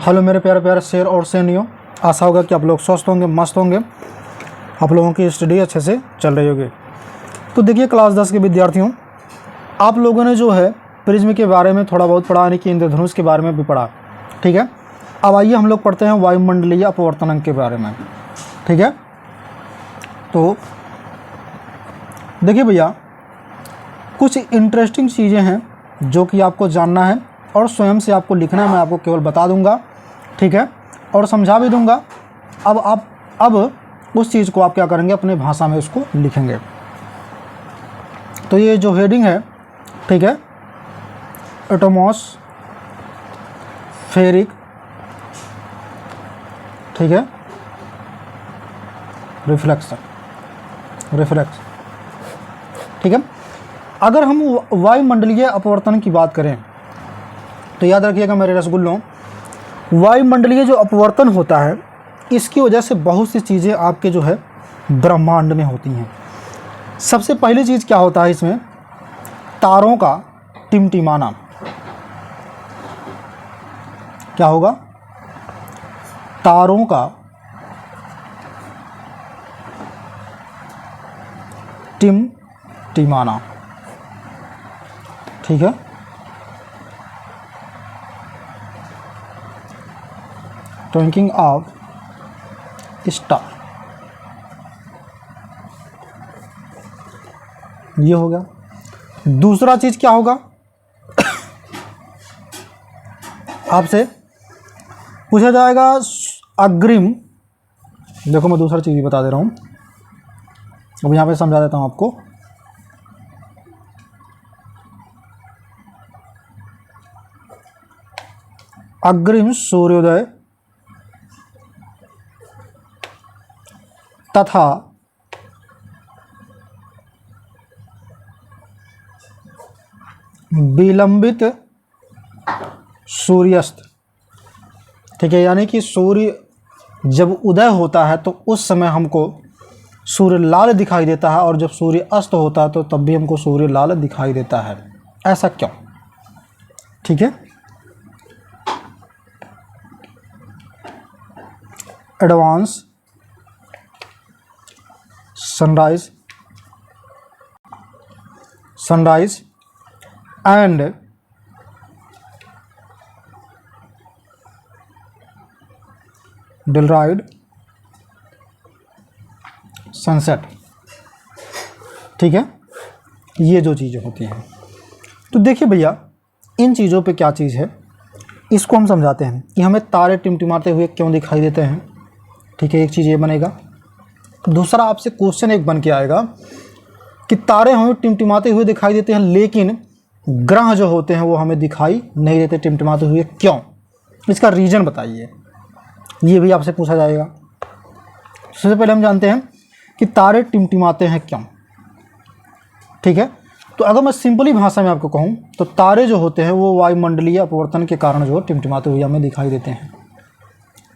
Hello मेरे प्यारे प्यारे शेर और शेरनियों, आशा होगा कि आप लोग स्वस्थ होंगे, मस्त होंगे, आप लोगों की स्टडी अच्छे से चल रही होगी। तो देखिए क्लास 10 के विद्यार्थियों, आप लोगों ने जो है प्रिज्म के बारे में थोड़ा बहुत पढ़ा, यानी कि इंद्रधनुष के बारे में भी पढ़ा, ठीक है। अब आइए हम लोग पढ़ते हैं वायुमंडलीय अपवर्तनांक के बारे में, ठीक है। तो देखिए भैया, कुछ इंटरेस्टिंग चीज़ें हैं जो कि आपको जानना है और स्वयं से आपको लिखना है। मैं आपको केवल बता दूंगा, ठीक है, और समझा भी दूंगा। अब उस चीज़ को आप क्या करेंगे, अपने भाषा में उसको लिखेंगे। तो ये जो हेडिंग है, ठीक है, एटमॉस्फेरिक, ठीक है, रिफ्लेक्स, ठीक है। अगर हम वायुमंडलीय अपवर्तन की बात करें तो याद रखिएगा मेरे रसगुल्लों, वायुमंडलीय जो अपवर्तन होता है इसकी वजह से बहुत सी चीज़ें आपके जो है ब्रह्मांड में होती हैं। सबसे पहली चीज़ क्या होता है इसमें, तारों का टिमटिमाना। क्या होगा, तारों का टिमटिमाना, ठीक है। ट्विंकिंग ऑफ स्टार, ये हो गया। दूसरा चीज क्या होगा, आपसे पूछा जाएगा अग्रिम। देखो मैं दूसरा चीज भी बता दे रहा हूं, अब यहां पे समझा देता हूं आपको। अग्रिम सूर्योदय तथा विलंबित सूर्यास्त, ठीक है। यानी कि सूर्य जब उदय होता है तो उस समय हमको सूर्य लाल दिखाई देता है, और जब सूर्य अस्त होता है तो तब भी हमको सूर्य लाल दिखाई देता है। ऐसा क्यों, ठीक है। एडवांस सनराइज एंड डिलराइड सनसेट, ठीक है। ये जो चीज़ें होती हैं, तो देखिए भैया इन चीज़ों पे क्या चीज़ है इसको हम समझाते हैं कि हमें तारे टिमटिमाते हुए क्यों दिखाई देते हैं, ठीक है। एक चीज़ ये बनेगा। दूसरा आपसे क्वेश्चन एक बन के आएगा कि तारे हमें टिमटिमाते हुए दिखाई देते हैं लेकिन ग्रह जो होते हैं वो हमें दिखाई नहीं देते टिमटिमाते हुए, क्यों, इसका रीज़न बताइए। ये भी आपसे पूछा जाएगा। सबसे पहले हम जानते हैं कि तारे टिमटिमाते हैं क्यों, ठीक है। तो अगर मैं सिंपली भाषा में आपको कहूँ तो तारे जो होते हैं वो वायुमंडलीय अपवर्तन के कारण जो टिमटिमाते हुए हमें दिखाई देते हैं।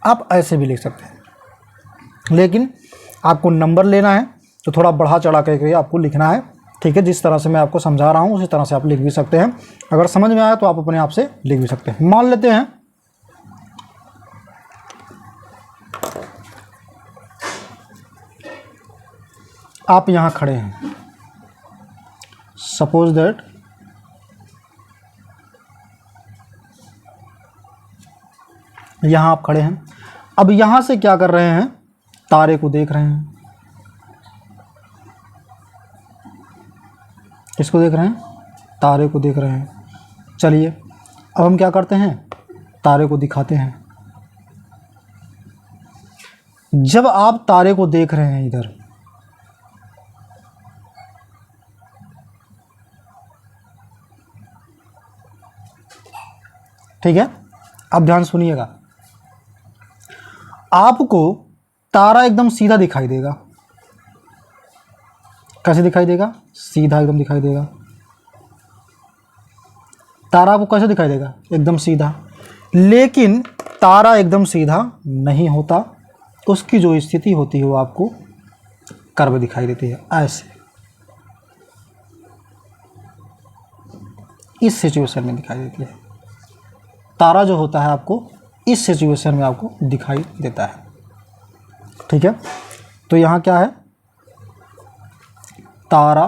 आप ऐसे भी लिख सकते हैं, लेकिन आपको नंबर लेना है तो थोड़ा बढ़ा चढ़ा करके आपको लिखना है, ठीक है। जिस तरह से मैं आपको समझा रहा हूँ उसी तरह से आप लिख भी सकते हैं। अगर समझ में आया तो आप अपने आप से लिख भी सकते हैं। मान लेते हैं आप यहाँ खड़े हैं, सपोज दैट यहाँ आप खड़े हैं। अब यहाँ से क्या कर रहे हैं, तारे को देख रहे हैं। किसको देख रहे हैं, तारे को देख रहे हैं। चलिए अब हम क्या करते हैं, तारे को दिखाते हैं। जब आप तारे को देख रहे हैं इधर, ठीक है, अब ध्यान सुनिएगा। आपको तारा एकदम सीधा दिखाई देगा। कैसे दिखाई देगा, सीधा एकदम दिखाई देगा। तारा आपको कैसे दिखाई देगा, एकदम सीधा। लेकिन तारा एकदम सीधा नहीं होता, उसकी जो स्थिति होती है वो आपको कर्व दिखाई देती है, ऐसे इस सिचुएशन में दिखाई देती है। तारा जो होता है आपको इस सिचुएशन में आपको दिखाई देता है। ठीक है, तो यहाँ क्या है, तारा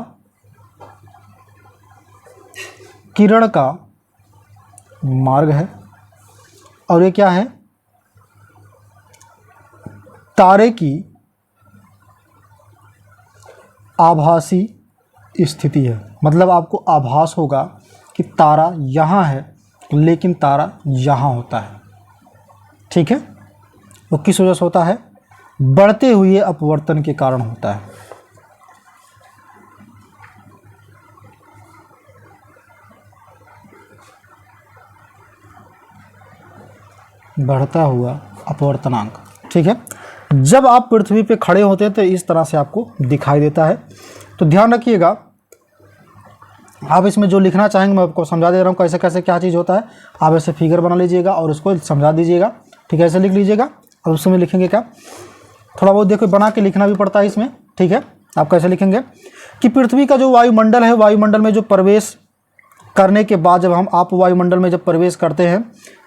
किरण का मार्ग है, और ये क्या है, तारे की आभासी स्थिति है। मतलब आपको आभास होगा कि तारा यहाँ है, लेकिन तारा यहाँ होता है। ठीक है, वो किस वजह से होता है, बढ़ते हुए अपवर्तन के कारण होता है। बढ़ता हुआ अपवर्तनांक। ठीक है, जब आप पृथ्वी पे खड़े होते हैं तो इस तरह से आपको दिखाई देता है। तो ध्यान रखिएगा, आप इसमें जो लिखना चाहेंगे मैं आपको समझा दे रहा हूँ कैसे कैसे क्या चीज़ होता है। आप ऐसे फिगर बना लीजिएगा और उसको समझा दीजिएगा। ठीक है, ऐसे लिख लीजिएगा, और उसमें लिखेंगे क्या, थोड़ा बहुत देखो बना के लिखना भी पड़ता है इसमें। ठीक है, आप कैसे लिखेंगे कि पृथ्वी का जो वायुमंडल है, वायुमंडल में जो प्रवेश करने के बाद जब आप वायुमंडल में जब प्रवेश करते हैं,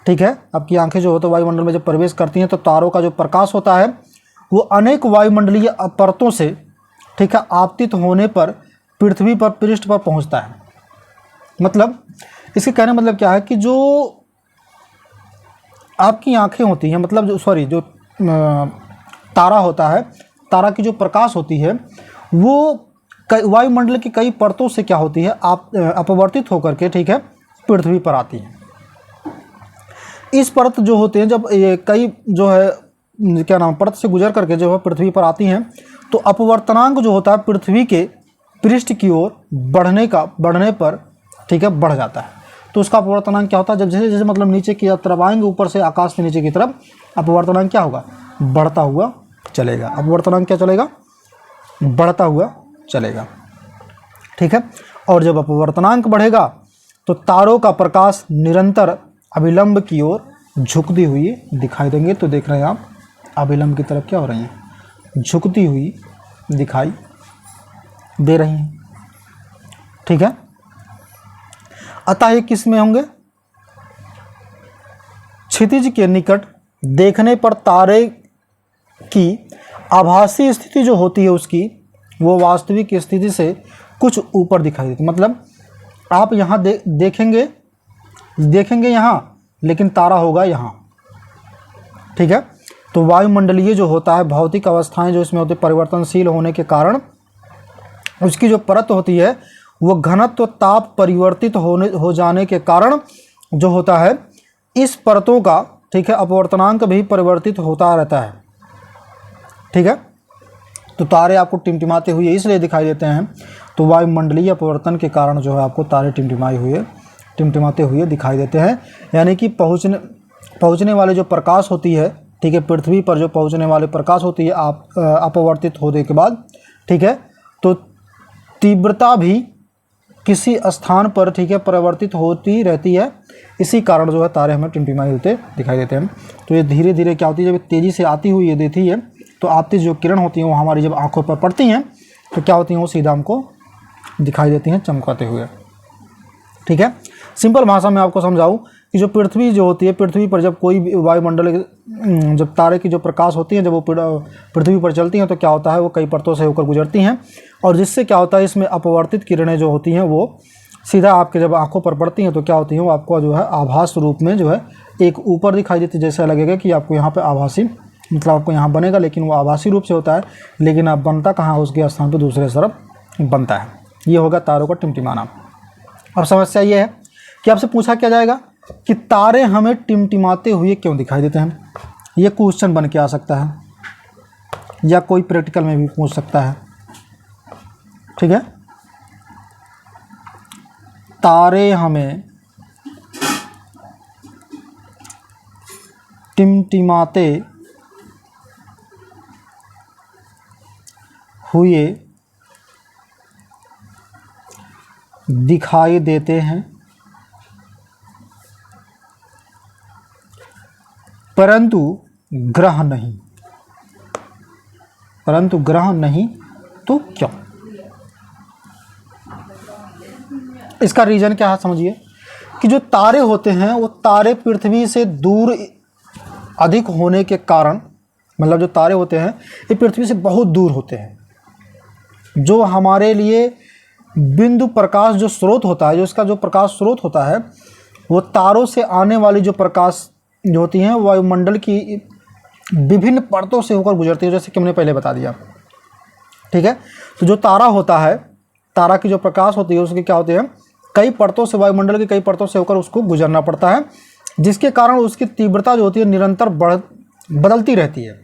ठीक है, आपकी आंखें जो हो तो वायुमंडल में जब प्रवेश करती हैं तो तारों का जो प्रकाश होता है वो अनेक वायुमंडलीय परतों से, ठीक है, आपतित होने पर पृथ्वी पर पृष्ठ पर पहुंचता है। मतलब इसके कहने मतलब क्या है कि जो आपकी आंखें होती हैं, मतलब जो तारा होता है, तारा की जो प्रकाश होती है वो वायुमंडल की कई परतों से क्या होती है, अपवर्तित होकर के, ठीक है, पृथ्वी पर आती है। इस परत जो होते हैं, जब ये कई जो है क्या नाम परत से गुजर करके जो है पृथ्वी पर आती हैं, तो अपवर्तनांक जो होता है पृथ्वी के पृष्ठ की ओर बढ़ने पर, ठीक है, बढ़ जाता है। तो उसका अपवर्तनांक क्या होता है, जब जैसे जैसे मतलब नीचे की तरफ आएंगे, ऊपर से आकाश से नीचे की तरफ, अपवर्तनांक क्या होगा, बढ़ता हुआ चलेगा। अपवर्तनांक क्या चलेगा, बढ़ता हुआ चलेगा। ठीक है, और जब अपवर्तनांक बढ़ेगा तो तारों का प्रकाश निरंतर अभिलंब की ओर झुकती हुई दिखाई देंगे। तो देख रहे हैं आप, अभिलंब की तरफ क्या हो रही हैं, झुकती हुई दिखाई दे रही हैं। ठीक है, अतः ये किस में होंगे, क्षितिज के निकट देखने पर तारे की आभासी स्थिति जो होती है उसकी, वो वास्तविक स्थिति से कुछ ऊपर दिखाई देती। मतलब आप यहाँ देखेंगे यहाँ, लेकिन तारा होगा यहाँ। ठीक है, तो वायुमंडलीय जो होता है, भौतिक अवस्थाएं जो इसमें होती है, परिवर्तनशील होने के कारण उसकी जो परत होती है वो घनत्व ताप परिवर्तित हो जाने के कारण जो होता है, इस परतों का, ठीक है, अपवर्तनांक भी परिवर्तित होता रहता है। ठीक है, तो तारे आपको टिमटिमाते हुए इसलिए दिखाई देते हैं, तो वायुमंडलीय अपवर्तन के कारण जो है आपको तारे टिमटिमाते हुए दिखाई देते हैं। यानी कि पहुँचने वाले जो प्रकाश होती है, ठीक है, पृथ्वी पर जो पहुँचने वाले प्रकाश होती है अपवर्तित होने के बाद, ठीक है, तो तीव्रता भी किसी स्थान पर, ठीक है, परिवर्तित होती रहती है। इसी कारण जो है तारे हमें टिमटिमाए होते दिखाई देते हैं। तो ये धीरे धीरे क्या होती है, जब तेज़ी से आती हुई ये देती है, तो आपतित जो किरण होती हैं वो हमारी जब आंखों पर पड़ती हैं तो क्या होती हैं, वो सीधा हमको दिखाई देती हैं चमकाते हुए। ठीक है, सिंपल भाषा में आपको समझाऊं कि जो पृथ्वी जो होती है, पृथ्वी पर जब कोई भी वायुमंडल, जब तारे की जो प्रकाश होती है, जब वो पृथ्वी पर चलती हैं तो क्या होता है, वो कई परतों से होकर गुजरती हैं, और जिससे क्या होता है, इसमें अपवर्तित किरणें जो होती हैं वो सीधा आपके जब आंखों पर पड़ती हैं तो क्या होती हैं, वो आपको जो है आभास रूप में जो है एक ऊपर दिखाई देती है। जैसा लगेगा कि आपको यहाँ पर आभासी, मतलब आपको यहाँ बनेगा, लेकिन वो आभासी रूप से होता है, लेकिन अब बनता कहाँ, उसके स्थान पर दूसरे तरफ बनता है। ये होगा तारों का टिमटिमाना। अब समस्या ये है कि आपसे पूछा क्या जाएगा कि तारे हमें टिमटिमाते हुए क्यों दिखाई देते हैं। ये क्वेश्चन बन के आ सकता है, या कोई प्रैक्टिकल में भी पूछ सकता है। ठीक है, तारे हमें टिमटिमाते हुए दिखाई देते हैं, परंतु ग्रह नहीं। परंतु ग्रह नहीं तो क्यों? इसका रीजन क्या है समझिए कि जो तारे होते हैं वो तारे पृथ्वी से दूर अधिक होने के कारण, मतलब जो तारे होते हैं ये पृथ्वी से बहुत दूर होते हैं। जो हमारे लिए बिंदु प्रकाश जो स्रोत होता है, जो इसका जो प्रकाश स्रोत होता है, वो तारों से आने वाली जो प्रकाश जो होती हैं वायुमंडल की विभिन्न परतों से होकर गुजरती है, जैसे कि हमने पहले बता दिया। ठीक है, तो जो तारा होता है, तारा की जो प्रकाश होती है उसकी क्या होती है, कई परतों से, वायुमंडल की कई परतों से होकर उसको गुजरना पड़ता है, जिसके कारण उसकी तीव्रता जो होती है निरंतर बदलती रहती है।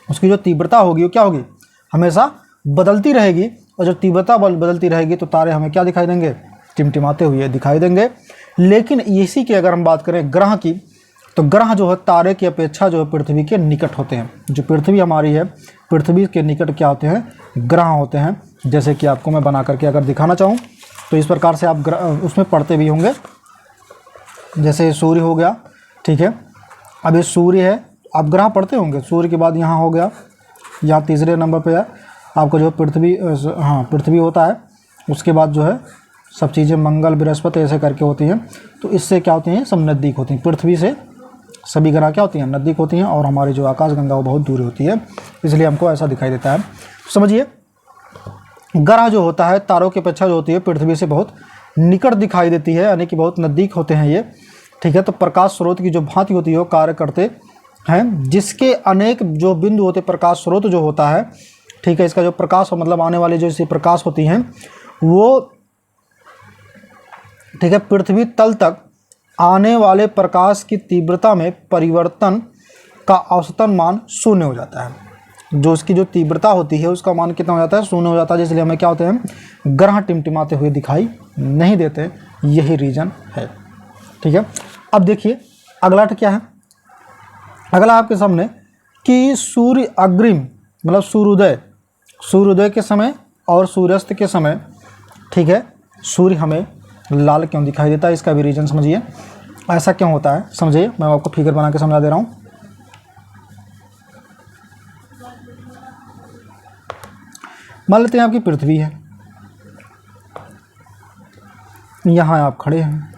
उसकी जो तीव्रता होगी वो क्या होगी, हमेशा बदलती रहेगी। और जब तीव्रता बदलती रहेगी तो तारे हमें क्या दिखाई देंगे, टिमटिमाते हुए दिखाई देंगे। लेकिन इसी की अगर हम बात करें ग्रह की, तो ग्रह जो है तारे की अपेक्षा जो है पृथ्वी के निकट होते हैं। जो पृथ्वी हमारी है, पृथ्वी के निकट क्या होते हैं, ग्रह होते हैं। जैसे कि आपको मैं बना करके अगर दिखाना चाहूँ तो इस प्रकार से आप उसमें पढ़ते भी होंगे। जैसे सूर्य हो गया, ठीक है, अब ये सूर्य है, आप ग्रह पढ़ते होंगे। सूर्य के बाद यहाँ हो गया, यहाँ तीसरे नंबर पे है आपको जो पृथ्वी, हाँ पृथ्वी होता है। उसके बाद जो है सब चीज़ें मंगल बृहस्पति ऐसे करके होती हैं। तो इससे क्या होती हैं, सब नज़दीक होती हैं। पृथ्वी से सभी ग्रह क्या होती हैं, नज़दीक होती हैं। और हमारी जो आकाशगंगा वो बहुत दूर होती है, इसलिए हमको ऐसा दिखाई देता है। समझिए, ग्रह जो होता है तारों की अपेक्षा जो होती है पृथ्वी से बहुत निकट दिखाई देती है, यानी कि बहुत नज़दीक होते हैं ये। ठीक है, तो प्रकाश स्रोत की जो भांति होती है वो कार्य करते हैं, जिसके अनेक जो बिंदु होते, प्रकाश स्रोत जो होता है, ठीक है, इसका जो प्रकाश मतलब आने वाली जो इससे प्रकाश होती हैं वो, ठीक है, पृथ्वी तल तक आने वाले प्रकाश की तीव्रता में परिवर्तन का औसतन मान 0 हो जाता है। जो उसकी जो तीव्रता होती है उसका मान कितना हो जाता है, 0 हो जाता है। इसलिए हमें क्या होते हैं, ग्रह टिमटिमाते हुए दिखाई नहीं देते। यही रीजन है। ठीक है, अब देखिए अगला क्या है। अगला आपके सामने कि सूर्य अग्रिम मतलब सूर्योदय के समय और सूर्यास्त के समय, ठीक है, सूर्य हमें लाल क्यों दिखाई देता है, इसका भी रीजन समझिए। ऐसा क्यों होता है समझिए, मैं आपको फिगर बना के समझा दे रहा हूँ। मान लेते हैं आपकी पृथ्वी है, यहाँ आप खड़े हैं,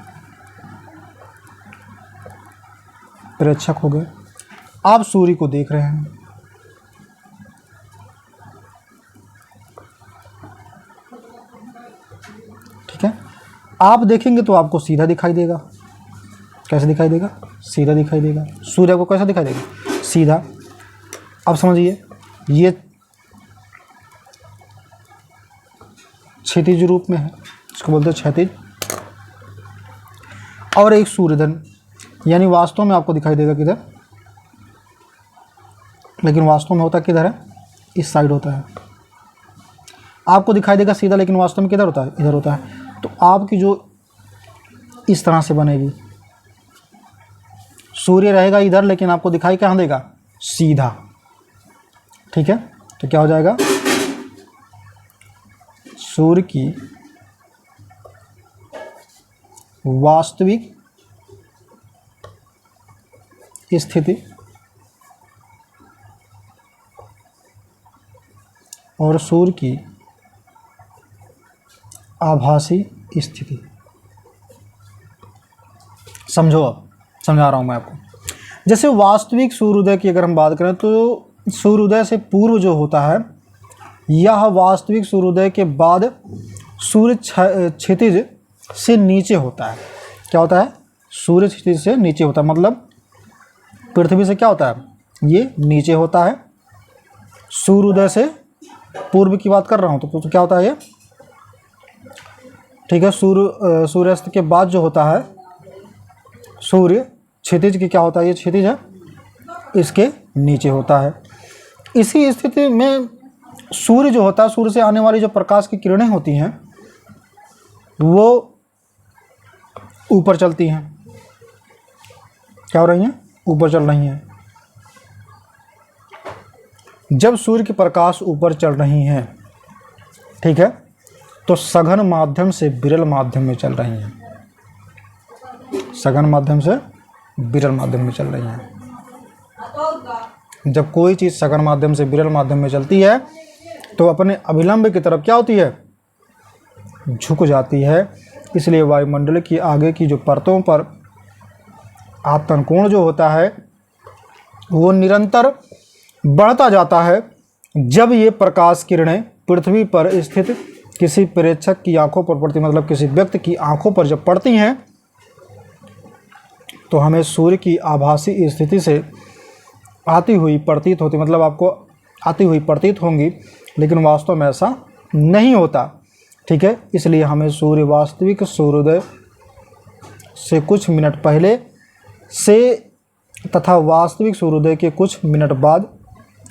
प्रेक्षक हो गए, आप सूर्य को देख रहे हैं। ठीक है, आप देखेंगे तो आपको सीधा दिखाई देगा। कैसे दिखाई देगा, सीधा दिखाई देगा। सूर्य को कैसा दिखाई देगा, सीधा। अब समझिए, ये क्षैतिज रूप में है, इसको बोलते हैं क्षैतिज। और एक सूर्यधन, यानी वास्तव में आपको दिखाई देगा किधर, लेकिन वास्तव में होता किधर है, इस साइड होता है। आपको दिखाई देगा सीधा, लेकिन वास्तव में किधर होता है, इधर होता है। तो आपकी जो इस तरह से बनेगी, सूर्य रहेगा इधर लेकिन आपको दिखाई कहाँ देगा, सीधा। ठीक है, तो क्या हो जाएगा, सूर्य की वास्तविक स्थिति और सूर्य की आभासी स्थिति। समझो, अब समझा रहा हूं मैं आपको। जैसे वास्तविक सूर्योदय की अगर हम बात करें तो सूर्योदय से पूर्व जो होता है, यह वास्तविक सूर्योदय के बाद सूर्य क्षितिज से नीचे होता है। क्या होता है, सूर्य क्षितिज से नीचे होता है, मतलब पृथ्वी से क्या होता है, ये नीचे होता है। सूर्योदय से पूर्व की बात कर रहा हूँ तो क्या होता है ये, ठीक है। सूर्यास्त के बाद जो होता है सूर्य क्षितिज की क्या होता है, ये क्षितिज है, इसके नीचे होता है। इसी स्थिति में सूर्य जो होता है, सूर्य से आने वाली जो प्रकाश की किरणें होती हैं वो ऊपर चलती हैं। क्या हो रही हैं, ऊपर चल रही हैं। जब सूर्य के प्रकाश ऊपर चल रही हैं, ठीक है, तो सघन माध्यम से विरल माध्यम में चल रही हैं। सघन माध्यम से विरल माध्यम में चल रही हैं। जब कोई चीज़ सघन माध्यम से विरल माध्यम में चलती है तो अपने अभिलंब की तरफ क्या होती है, झुक जाती है। इसलिए वायुमंडल की आगे की जो परतों पर आपतन कोण जो होता है वो निरंतर बढ़ता जाता है जब ये प्रकाश किरणें पृथ्वी पर स्थित किसी प्रेक्षक की आंखों पर पड़ती, मतलब किसी व्यक्ति की आंखों पर जब पड़ती हैं तो हमें सूर्य की आभासी स्थिति से आती हुई प्रतीत होती, मतलब आपको आती हुई प्रतीत होंगी, लेकिन वास्तव में ऐसा नहीं होता। ठीक है, इसलिए हमें सूर्य वास्तविक सूर्योदय से कुछ मिनट पहले से तथा वास्तविक सूर्योदय के कुछ मिनट बाद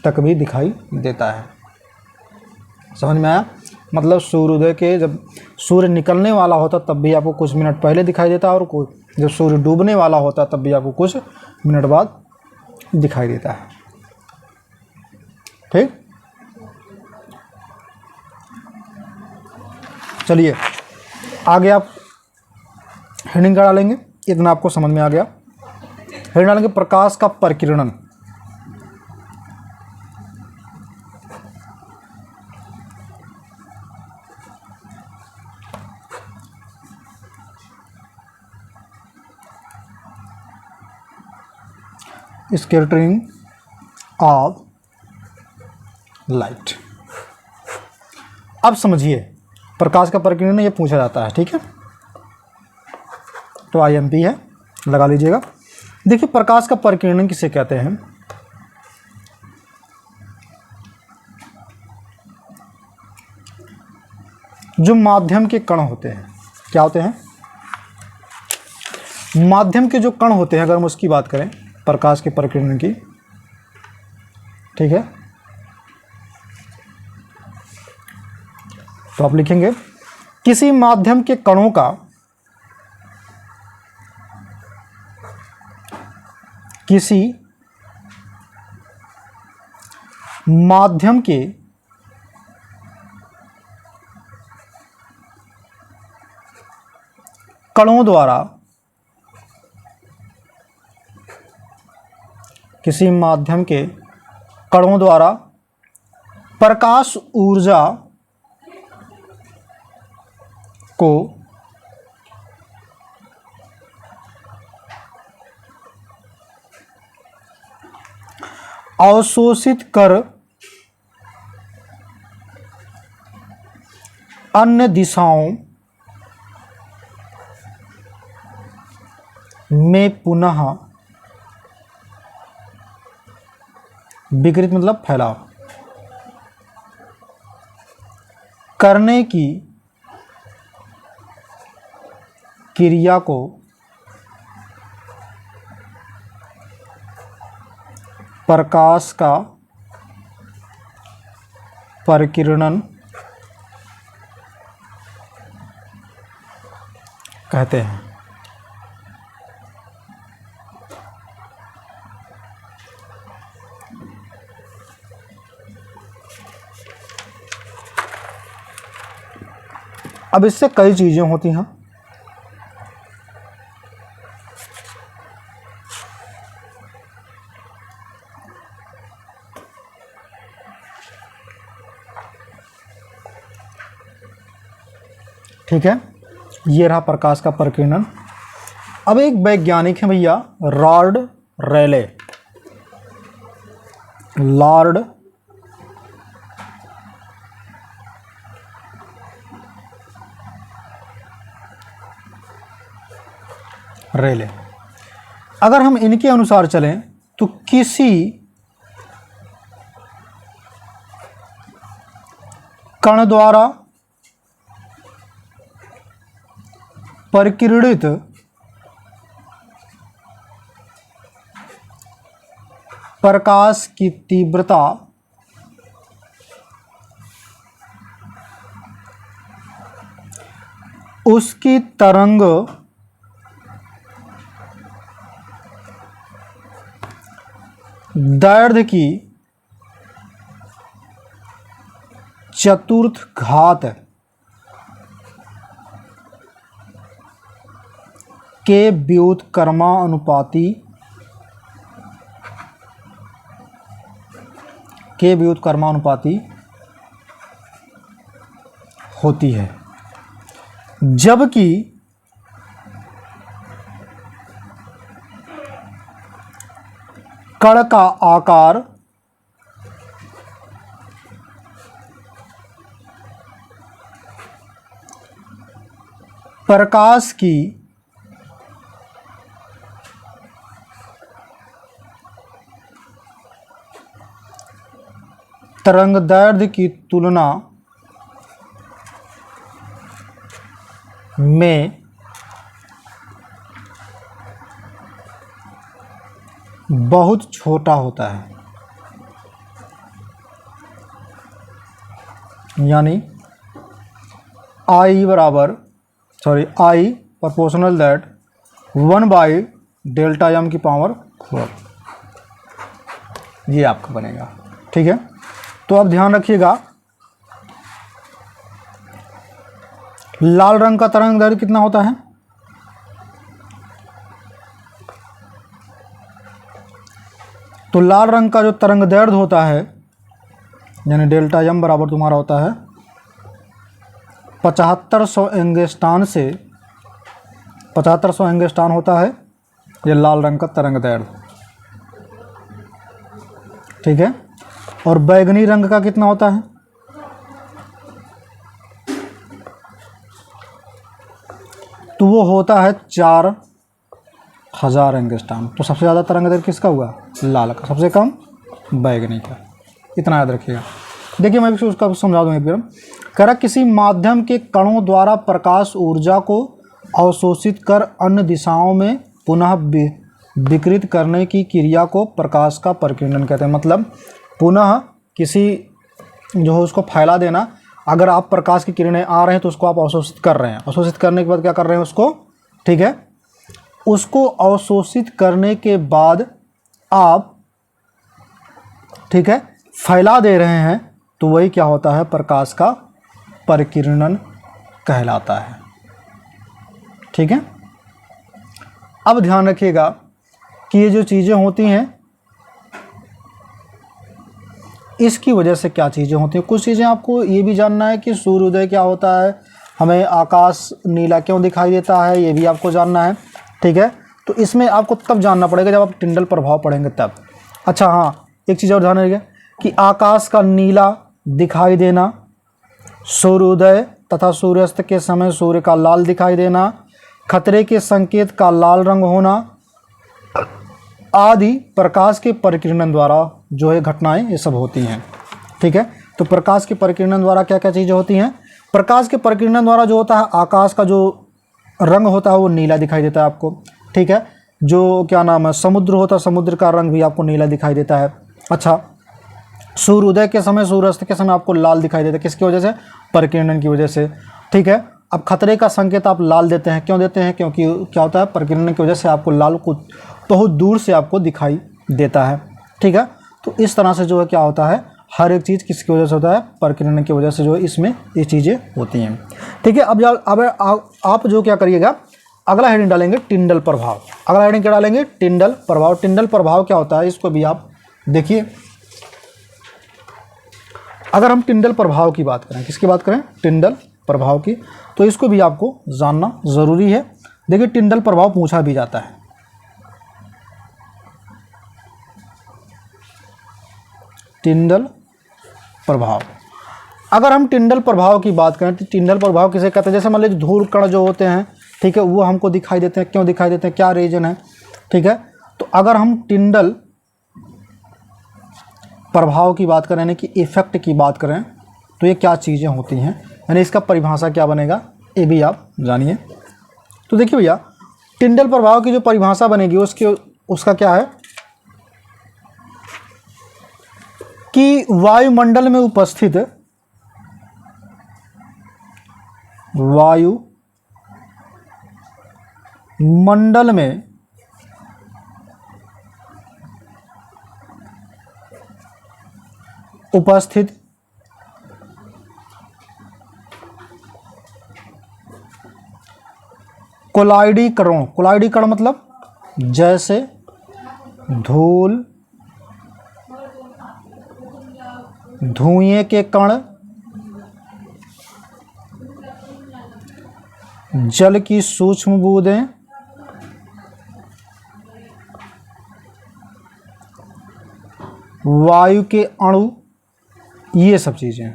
तक भी दिखाई देता है। समझ में आया? मतलब सूर्योदय के जब सूर्य निकलने वाला होता तब भी आपको कुछ मिनट पहले दिखाई देता है, और जब सूर्य डूबने वाला होता तब भी आपको कुछ मिनट बाद दिखाई देता है। ठीक, चलिए आगे आप हेडिंग का डालेंगे, इतना आपको समझ में आ गया। हेडिंग डालेंगे प्रकाश का परिकिरणन। Scattering of light. अब समझिए प्रकाश का परिकिरणन ये पूछा जाता है। ठीक है, तो IMP है, लगा लीजिएगा। देखिए प्रकाश का परिकिरणन किसे कहते हैं? जो माध्यम के कण होते हैं, क्या होते हैं? माध्यम के जो कण होते हैं, अगर हम उसकी बात करें प्रकाश के परिकिरणन की, ठीक है, तो आप लिखेंगे किसी माध्यम के कणों का किसी माध्यम के कणों द्वारा, किसी माध्यम के कणों द्वारा प्रकाश ऊर्जा को अवशोषित कर अन्य दिशाओं में पुनः विकृत, मतलब फैलाव करने की क्रिया को प्रकाश का परिकिरणन कहते हैं। अब इससे कई चीजें होती हैं। ठीक है, ये रहा प्रकाश का परिकिरणन। अब एक वैज्ञानिक है भैया लॉर्ड रेले, लॉर्ड रेले। अगर हम इनके अनुसार चलें तो किसी कण द्वारा परिकिरणित प्रकाश की तीव्रता उसकी तरंग दैर्घ्य की चतुर्थ घात के व्युत्क्रमानुपाती होती है, जबकि कण का आकार प्रकाश की तरंगदैर्ध्य की तुलना में बहुत छोटा होता है। यानी आई प्रोपोर्शनल दैट 1/Δm की पावर 4, ये आपका बनेगा। ठीक है, तो अब ध्यान रखिएगा, लाल रंग का तरंग दैर्ध्य कितना होता है? तो लाल रंग का जो तरंग दैर्ध्य होता है यानी Δm बराबर तुम्हारा होता है 7500 एंगस्ट्रॉन से 7500 एंगस्ट्रॉन होता है ये लाल रंग का तरंग दैर्ध्य। ठीक है, और बैगनी रंग का कितना होता है? तो वो होता है 4000 एंगस्ट्रॉन। तो सबसे ज़्यादा तरंग दैर्ध्य किसका हुआ? लाल का। सबसे कम बैगनी का। इतना याद रखिएगा। देखिए मैं भी उसका समझा दूँ एक बार। कह रहा किसी माध्यम के कणों द्वारा प्रकाश ऊर्जा को अवशोषित कर अन्य दिशाओं में पुनः विकृत करने की क्रिया को प्रकाश का परिकिरणन कहते हैं। मतलब पुनः किसी जो है उसको फैला देना। अगर आप प्रकाश की किरणें आ रहे हैं तो उसको आप अवशोषित कर रहे हैं। अवशोषित करने के बाद क्या कर रहे हैं उसको? ठीक है, उसको अवशोषित करने के बाद आप ठीक है फैला दे रहे हैं तो वही क्या होता है? प्रकाश का परिकिरणन कहलाता है। ठीक है, अब ध्यान रखिएगा कि ये जो चीज़ें होती हैं इसकी वजह से क्या चीज़ें होती हैं। कुछ चीज़ें आपको ये भी जानना है कि सूर्योदय क्या होता है, हमें आकाश नीला क्यों दिखाई देता है, ये भी आपको जानना है। ठीक है, तो इसमें आपको तब जानना पड़ेगा जब आप टिंडल प्रभाव पढ़ेंगे तब। अच्छा हाँ, एक चीज़ और ध्यान रखिएगा कि आकाश का नीला दिखाई देना, सूर्योदय तथा सूर्यास्त के समय सूर्य का लाल दिखाई देना, खतरे के संकेत का लाल रंग होना आदि प्रकाश के परिकिरणन द्वारा जो है घटनाएं ये सब होती हैं। ठीक है, तो प्रकाश के परिकिरणन द्वारा क्या क्या चीज़ें होती हैं? प्रकाश के परिकिरणन द्वारा जो होता है आकाश का जो रंग होता है वो नीला दिखाई देता है आपको। ठीक है, जो क्या नाम है समुद्र होता है, समुद्र का रंग भी आपको नीला दिखाई देता है। अच्छा, सूर्योदय के समय सूर्यास्त के समय आपको लाल दिखाई देता है। किसकी वजह से? परिकिरणन की वजह से। ठीक है, अब खतरे का संकेत आप लाल देते हैं, क्यों देते हैं? क्योंकि क्या होता है परिकिरणन की वजह से आपको लाल को बहुत दूर से आपको दिखाई देता है। ठीक है, तो इस तरह से जो है क्या होता है हर एक चीज़ किसकी वजह से होता है? परिकिरणन की वजह से जो है इसमें ये चीज़ें होती हैं। ठीक है, अब आप जो क्या करिएगा अगला हेडिंग डालेंगे टिंडल प्रभाव। अगला हेडिंग क्या डालेंगे? टिंडल प्रभाव। टिंडल प्रभाव क्या होता है इसको भी आप देखिए। अगर हम टिंडल प्रभाव की बात करें, किसकी बात करें? टिंडल प्रभाव की, तो इसको भी आपको जानना ज़रूरी है। देखिए टिंडल प्रभाव पूछा भी जाता है। टिंडल प्रभाव, अगर हम टिंडल प्रभाव की बात करें तो टिंडल प्रभाव किसे कहते हैं? जैसे मान लीजिए धूल कण जो होते हैं, ठीक है, वो हमको दिखाई देते हैं। क्यों दिखाई देते हैं? क्या रीजन है? ठीक है, तो अगर हम टिंडल प्रभाव की बात करें, यानी कि इफेक्ट की बात करें, तो ये क्या चीज़ें होती हैं, यानी इसका परिभाषा क्या बनेगा ये भी आप जानिए। तो देखिए भैया टिंडल प्रभाव की जो परिभाषा बनेगी उसका क्या है कि वायुमंडल में उपस्थित वायुमंडल में उपस्थित कोलाइडीकरण, कोलाइडीकरण मतलब जैसे धूल, धुएं के कण, जल की सूक्ष्म बूंदें, वायु के अणु, ये सब चीज़ें,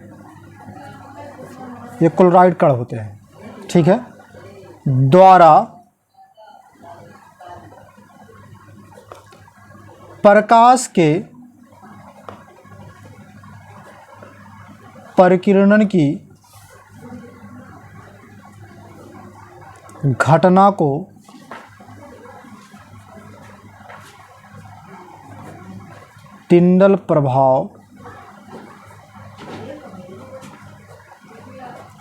ये क्लोराइड कण होते हैं, ठीक है, द्वारा प्रकाश के परिकिरणन की घटना को टिंडल प्रभाव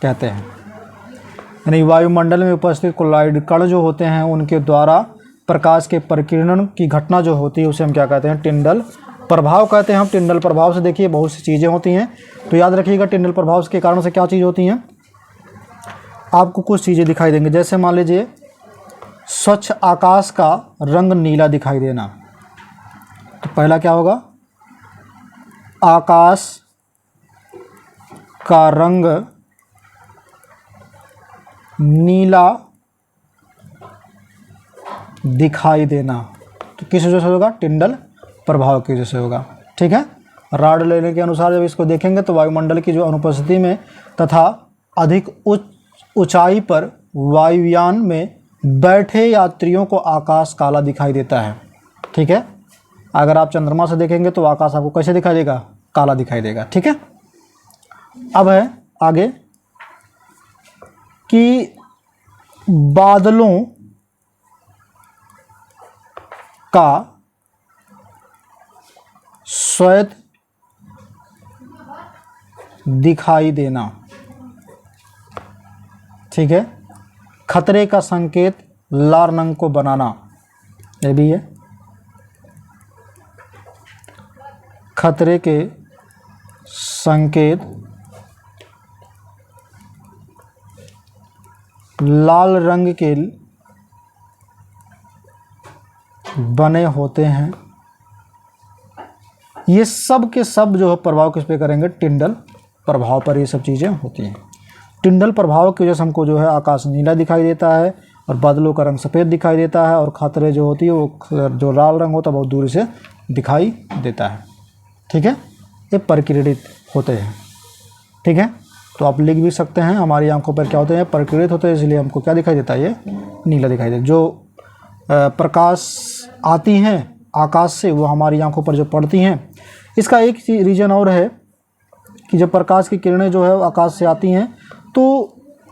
कहते हैं। यानी वायुमंडल में उपस्थित क्लोराइड कण जो होते हैं उनके द्वारा प्रकाश के परिकिरणन की घटना जो होती है उसे हम क्या कहते हैं, टिंडल प्रभाव कहते हैं। हम टिंडल प्रभाव से देखिए बहुत सी चीज़ें होती हैं, तो याद रखिएगा टिंडल प्रभाव के कारण से क्या चीज़ होती हैं, आपको कुछ चीज़ें दिखाई देंगी। जैसे मान लीजिए स्वच्छ आकाश का रंग नीला दिखाई देना, तो पहला क्या होगा, आकाश का रंग नीला दिखाई देना, तो किस वजह से होगा, टिंडल प्रभाव की वजह से होगा, ठीक है। राड लेने के अनुसार जब इसको देखेंगे तो वायुमंडल की जो अनुपस्थिति में तथा अधिक उच्च ऊंचाई पर वायुयान में बैठे यात्रियों को आकाश काला दिखाई देता है, ठीक है। अगर आप चंद्रमा से देखेंगे तो आकाश आपको कैसे दिखाई देगा, काला दिखाई देगा, ठीक है। अब है आगे कि बादलों का श्वेत दिखाई देना, ठीक है, खतरे का संकेत लाल रंग को बनाना, ये भी है, खतरे के संकेत लाल रंग के बने होते हैं। ये सब के सब जो है प्रभाव किस पे करेंगे, टिंडल प्रभाव पर ये सब चीज़ें होती हैं। टिंडल प्रभाव की वजह से हमको जो है आकाश नीला दिखाई देता है और बादलों का रंग सफ़ेद दिखाई देता है, और खतरे जो होती है वो जो लाल रंग होता है बहुत दूर से दिखाई देता है, ठीक है। ये परिकिरणित होते हैं, ठीक है। तो आप लिख भी सकते हैं, हमारी आंखों पर क्या होते हैं, परिकिरणित होते हैं, इसलिए हमको क्या दिखाई देता है, ये नीला दिखाई देता है। जो प्रकाश आती हैं आकाश से वो हमारी आंखों पर जो पड़ती हैं, इसका एक रीज़न और है कि जब प्रकाश की किरणें जो है आकाश से आती हैं तो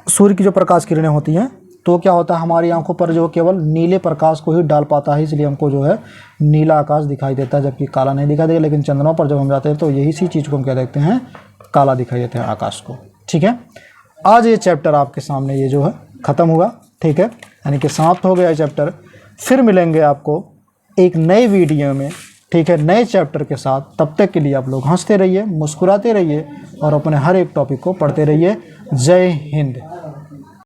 सूर्य की जो प्रकाश किरणें होती हैं तो क्या होता है, हमारी आंखों पर जो केवल नीले प्रकाश को ही डाल पाता है, इसलिए हमको जो है नीला आकाश दिखाई देता है, जबकि काला नहीं दिखाई देगा। लेकिन चंद्रमा पर जब हम जाते हैं तो यही सी चीज़ को हम क्या देखते हैं, काला दिखाई देते हैं आकाश को, ठीक है। आज ये चैप्टर आपके सामने ये जो है ख़त्म हुआ, ठीक है, यानी कि समाप्त हो गया चैप्टर। फिर मिलेंगे आपको एक नए वीडियो में, ठीक है, नए चैप्टर के साथ। तब तक के लिए आप लोग हंसते रहिए, मुस्कुराते रहिए और अपने हर एक टॉपिक को पढ़ते रहिए। जय हिंद।